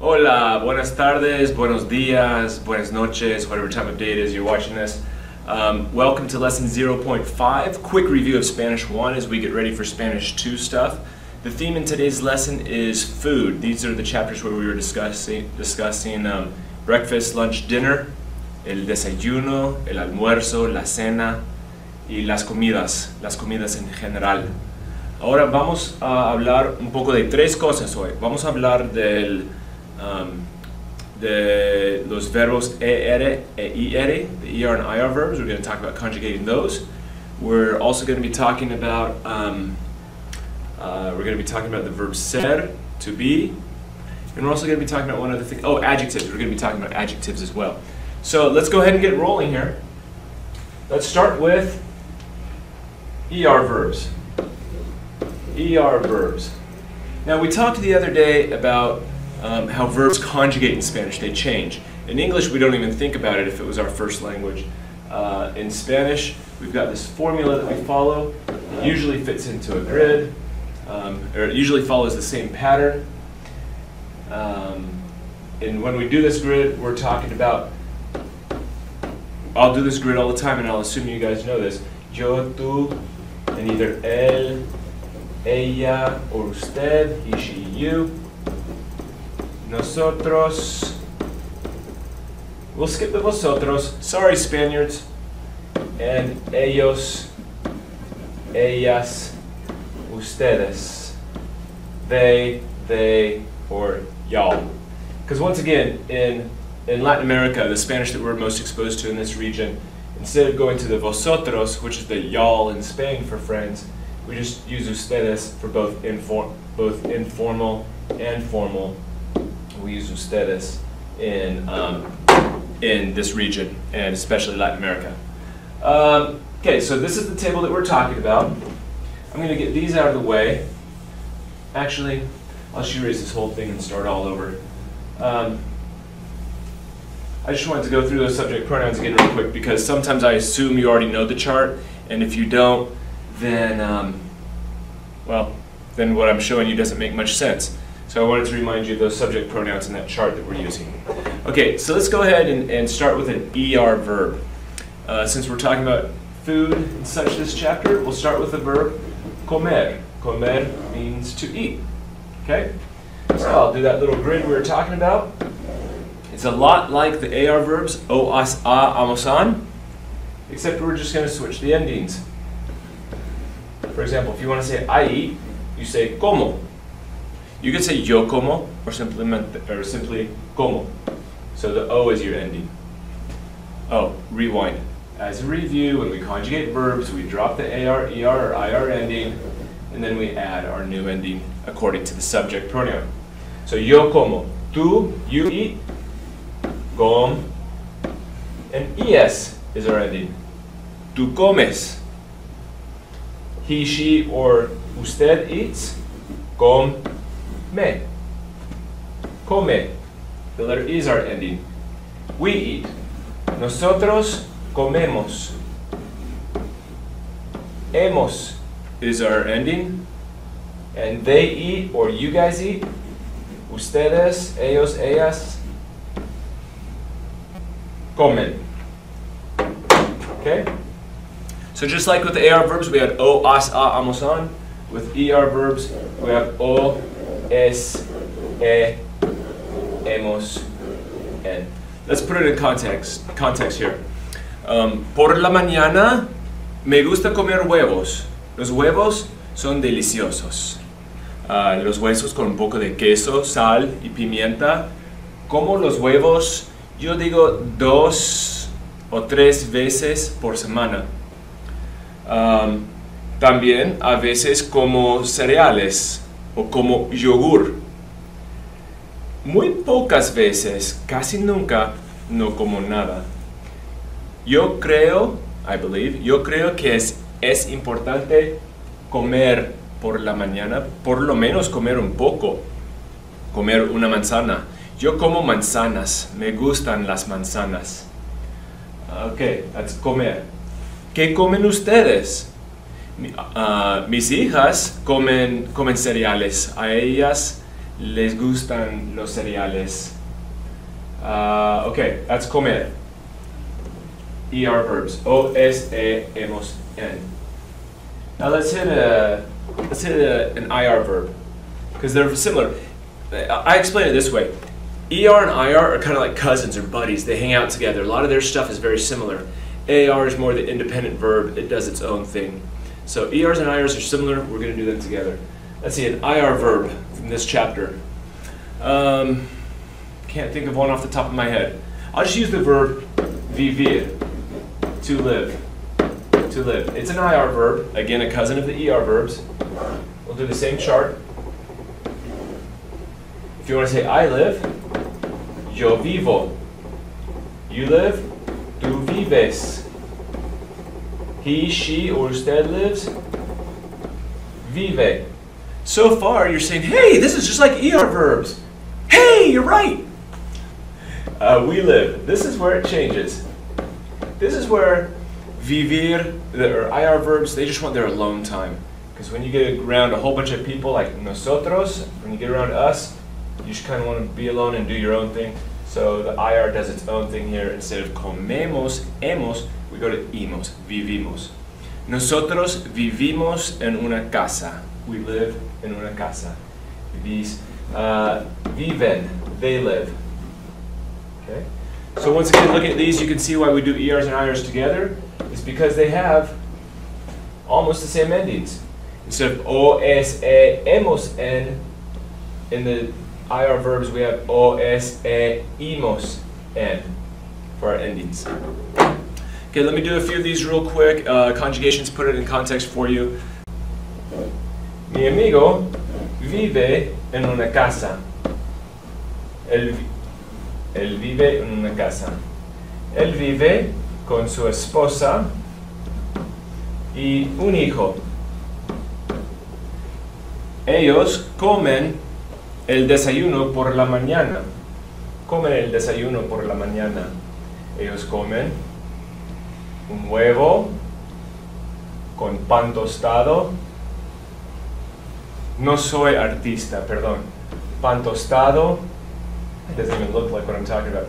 Hola, buenas tardes, buenos días, buenas noches, whatever time of day it is you're watching this. Welcome to lesson 0.5, quick review of Spanish 1 as we get ready for Spanish 2 stuff. The theme in today's lesson is food. These are the chapters where we were discussing breakfast, lunch, dinner, el desayuno, el almuerzo, la cena y las comidas en general. Ahora vamos a hablar un poco de tres cosas hoy. Vamos a hablar de los verbos ER e IR, the ER and IR verbs. We're going to talk about conjugating those. We're also going to be talking about the verb ser, to be, and we're also going to be talking about one other thing. Oh, adjectives. We're going to be talking about adjectives as well. So let's go ahead and get rolling here. Let's start with ER verbs. ER verbs. Now we talked the other day about how verbs conjugate in Spanish. They change. In English we don't even think about it if it was our first language. In Spanish we've got this formula that we follow. It usually fits into a grid, or it usually follows the same pattern. And when we do this grid, we're talking about, I'll do this grid all the time and I'll assume you guys know this. Yo, tú, and either él, ella, or usted, he, she, you. Nosotros. We'll skip the vosotros. Sorry, Spaniards. And ellos, ellas, ustedes. They, or y'all. Because once again, in Latin America, the Spanish that we're most exposed to in this region, instead of going to the vosotros, which is the y'all in Spain for friends, we just use ustedes for both informal and formal. We use ustedes in this region, and especially Latin America. Okay, so this is the table that we're talking about. I'm going to get these out of the way. Actually, I'll just erase this whole thing and start all over. I just wanted to go through those subject pronouns again real quick because sometimes I assume you already know the chart, and if you don't, then then what I'm showing you doesn't make much sense. So I wanted to remind you of those subject pronouns in that chart that we're using. Okay, so let's go ahead and start with an ER verb. Since we're talking about food and such this chapter, we'll start with the verb comer. Comer means to eat. Okay? So I'll do that little grid we were talking about. It's a lot like the AR verbs, o, as, a, amos, an, except we're just going to switch the endings. For example, if you want to say I eat, you say como. You could say yo como or simply como. So the O is your ending. Oh, rewind. As a review, when we conjugate verbs, we drop the AR, ER, or IR ending, and then we add our new ending according to the subject pronoun. So yo como, tú, you eat, com, and es is our ending. Tú comes. He, she, or usted eats, come. Come. The letter E is our ending. We eat. Nosotros comemos. Hemos is our ending. And they eat, or you guys eat. Ustedes, ellos, ellas comen. Okay? So just like with the AR verbs, we had o, as, a, amos, an. With ER verbs, we have o, es, e, hemos, en. Let's put it in context here. Por la mañana me gusta comer huevos. Los huevos son deliciosos. Los huevos con un poco de queso, sal y pimienta. Como los huevos, yo digo 2 o 3 veces por semana. También a veces como cereales o como yogur. Muy pocas veces, casi nunca, no como nada. Yo creo que es importante comer por la mañana, por lo menos comer un poco, comer una manzana. Yo como manzanas, me gustan las manzanas. Okay, that's comer. ¿Qué comen ustedes? Mis hijas comen cereales. A ellas Les gustan los cereales. Okay, that's comer. ER verbs. O-S-E-M-O-S-N. Now let's hit an IR verb, because they're similar. I explain it this way. ER and IR are kind of like cousins or buddies. They hang out together. A lot of their stuff is very similar. AR is more the independent verb. It does its own thing. So ERs and IRs are similar. We're going to do them together. Let's see, an IR verb from this chapter. Can't think of one off the top of my head. I'll just use the verb vivir, to live. To live. It's an IR verb, again a cousin of the ER verbs. We'll do the same chart. If you want to say I live, yo vivo. You live, tú vives. He, she, or usted lives, vive. So far you're saying, hey, this is just like ER verbs. Hey, you're right. We live. This is where it changes. This is where vivir, or IR verbs, they just want their alone time. Because when you get around a whole bunch of people like nosotros, when you get around us, you just kind of want to be alone and do your own thing. So the IR does its own thing here. Instead of comemos, hemos, we go to imos, vivimos. Nosotros vivimos en una casa. We live in una casa. Vivís, viven, they live. Okay? So once again, looking at these, you can see why we do ERs and IRs together. It's because they have almost the same endings. Instead of O-S-E-M-O-S-N, in the IR verbs we have O-S-E-I-M-O-S-N for our endings. Okay, let me do a few of these real quick. Conjugations, put it in context for you. Mi amigo vive en una casa. Él vive en una casa. Él vive con su esposa y un hijo. Ellos comen el desayuno por la mañana. Comen el desayuno por la mañana. Ellos comen un huevo con pan tostado. No soy artista, perdón. Pan tostado. It doesn't even look like what I'm talking about.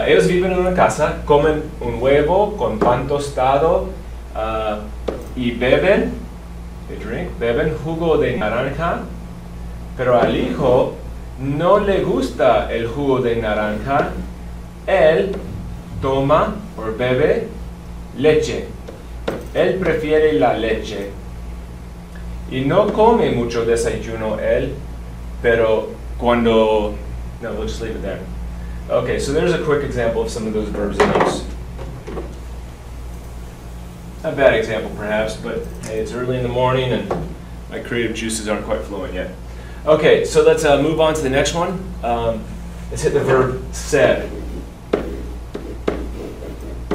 Ellos viven en una casa, comen un huevo con pan tostado y beben, beben jugo de naranja, pero al hijo no le gusta el jugo de naranja. Él toma o bebe leche. Él prefiere la leche. Y no come mucho desayuno él, pero cuando... No, we'll just leave it there. Okay, so there's a quick example of some of those verbs in use. A bad example perhaps, but hey, it's early in the morning and my creative juices aren't quite flowing yet. Okay, so let's move on to the next one. Let's hit the verb ser.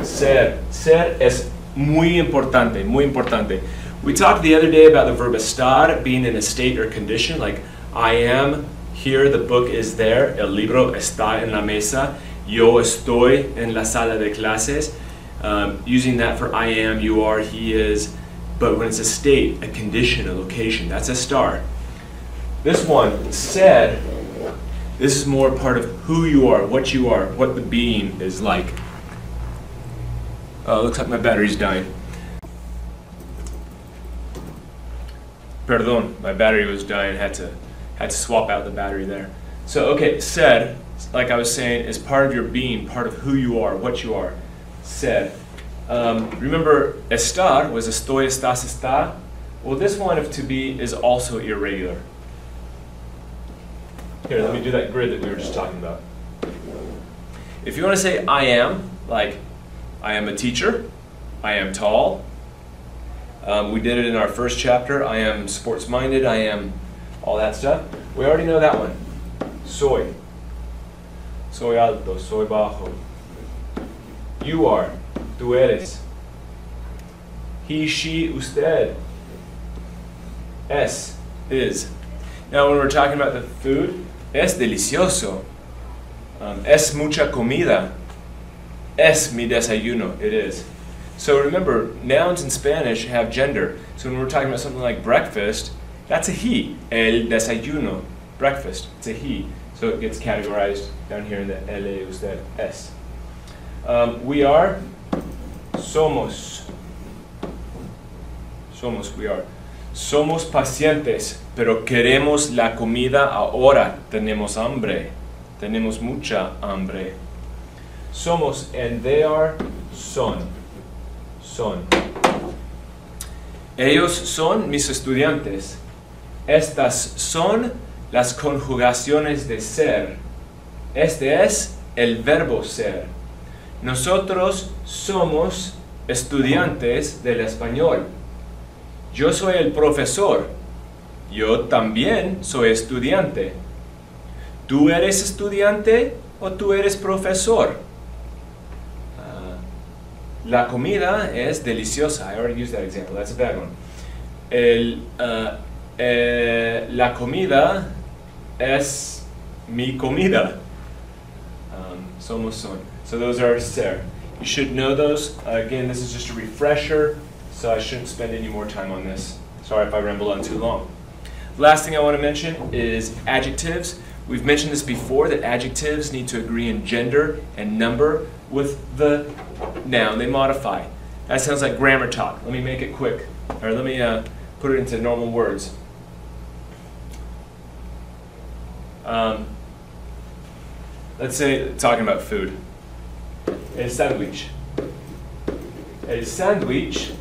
Ser. Ser es muy importante, muy importante. We talked the other day about the verb estar being in a state or condition, like I am here, the book is there, el libro está en la mesa, yo estoy en la sala de clases. Using that for I am, you are, he is, but when it's a state, a condition, a location, that's estar. This one, ser, this is more part of who you are, what the being is like. Looks like my battery's dying. Perdón, my battery was dying, had to swap out the battery there. So, okay, ser, like I was saying, is part of your being, part of who you are, what you are. Ser. Remember, estar was estoy, estás, está. Well, this one of to be is also irregular. Here, let me do that grid that we were just talking about. If you want to say I am, like I am a teacher, I am tall. We did it in our first chapter. I am sports-minded, I am all that stuff. We already know that one. Soy. Soy alto, soy bajo. You are. Tú eres. He, she, usted. Es, is. Now when we're talking about the food, es delicioso. Es mucha comida. Es mi desayuno. It is. So remember, nouns in Spanish have gender. So when we're talking about something like breakfast, that's a he. El desayuno. breakfast. It's a he, so it gets categorized down here in the L usted es. We are, somos. Somos, we are. Somos pacientes, pero queremos la comida ahora. Tenemos hambre. Tenemos mucha hambre. Somos, and they are, son. Son. Ellos son mis estudiantes. Estas son las conjugaciones de ser. Este es el verbo ser. Nosotros somos estudiantes del español. Yo soy el profesor. Yo también soy estudiante. ¿Tú eres estudiante o tú eres profesor? La comida es deliciosa. I already used that example. That's a bad one. La comida es mi comida. Somos son. So those are ser. You should know those. Again, this is just a refresher, so I shouldn't spend any more time on this. Sorry if I ramble on too long. Last thing I want to mention is adjectives. We've mentioned this before, that adjectives need to agree in gender and number with the noun they modify. That sounds like grammar talk. Let me make it quick. Or let me put it into normal words. Let's say, talking about food. El sándwich. El sándwich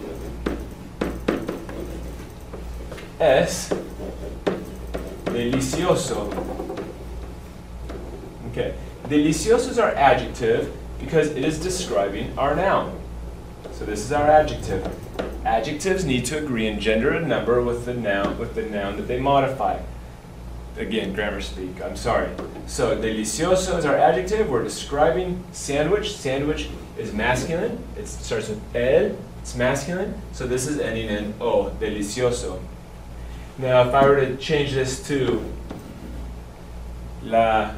es delicioso. Okay, delicioso is our adjective because it is describing our noun. So this is our adjective. Adjectives need to agree in gender and number with the noun that they modify. Again, grammar speak, I'm sorry. So delicioso is our adjective. We're describing sandwich. Sandwich is masculine. It starts with el. It's masculine. So this is ending in o, delicioso. Now if I were to change this to la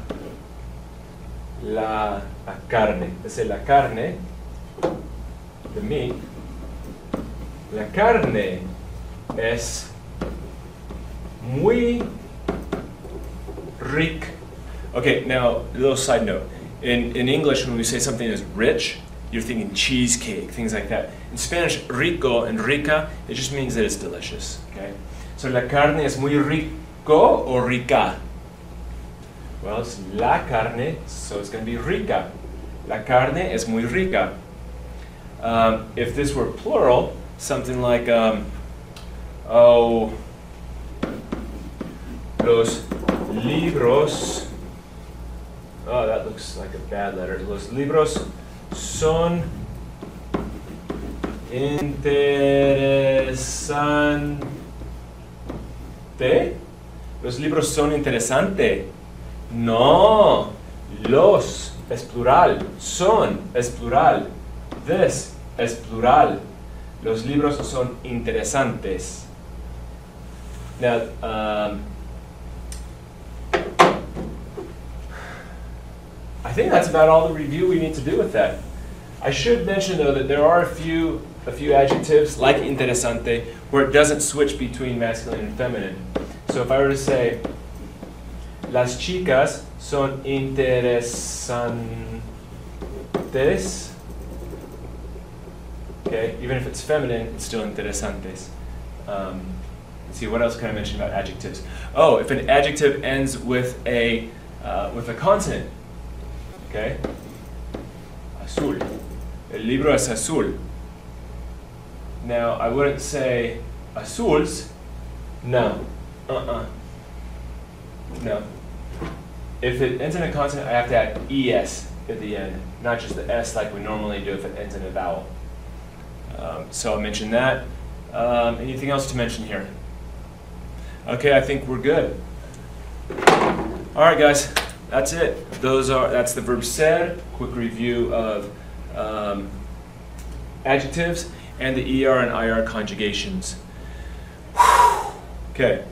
carne. Let's say la carne, the meat. La carne es muy rica. Okay, now a little side note. In English, when we say something is rich, you're thinking cheesecake, things like that. In Spanish, rico and rica, it just means that it's delicious. Okay, so la carne es muy rico o rica. Well, it's la carne, so it's going to be rica. La carne es muy rica. If this were plural, something like, los libros, oh, that looks like a bad letter. Los libros son interesante. Los libros son interesante. No, los es plural, son es plural, this es plural. Los libros son interesantes. Now, I think that's about all the review we need to do with that. I should mention though that there are a few adjectives like interesante where it doesn't switch between masculine and feminine. So if I were to say, las chicas son interesantes. Okay, even if it's feminine, it's still interesantes. Let's see, what else can I mention about adjectives? Oh, if an adjective ends with a consonant. Okay, azul. El libro es azul. Now, I wouldn't say azules. No. No. If it ends in a consonant, I have to add es at the end, not just the s like we normally do if it ends in a vowel. So I'll mention that. Anything else to mention here? Okay, I think we're good. All right, guys, that's it. That's the verb ser. Quick review of adjectives and the ER and IR conjugations. Okay.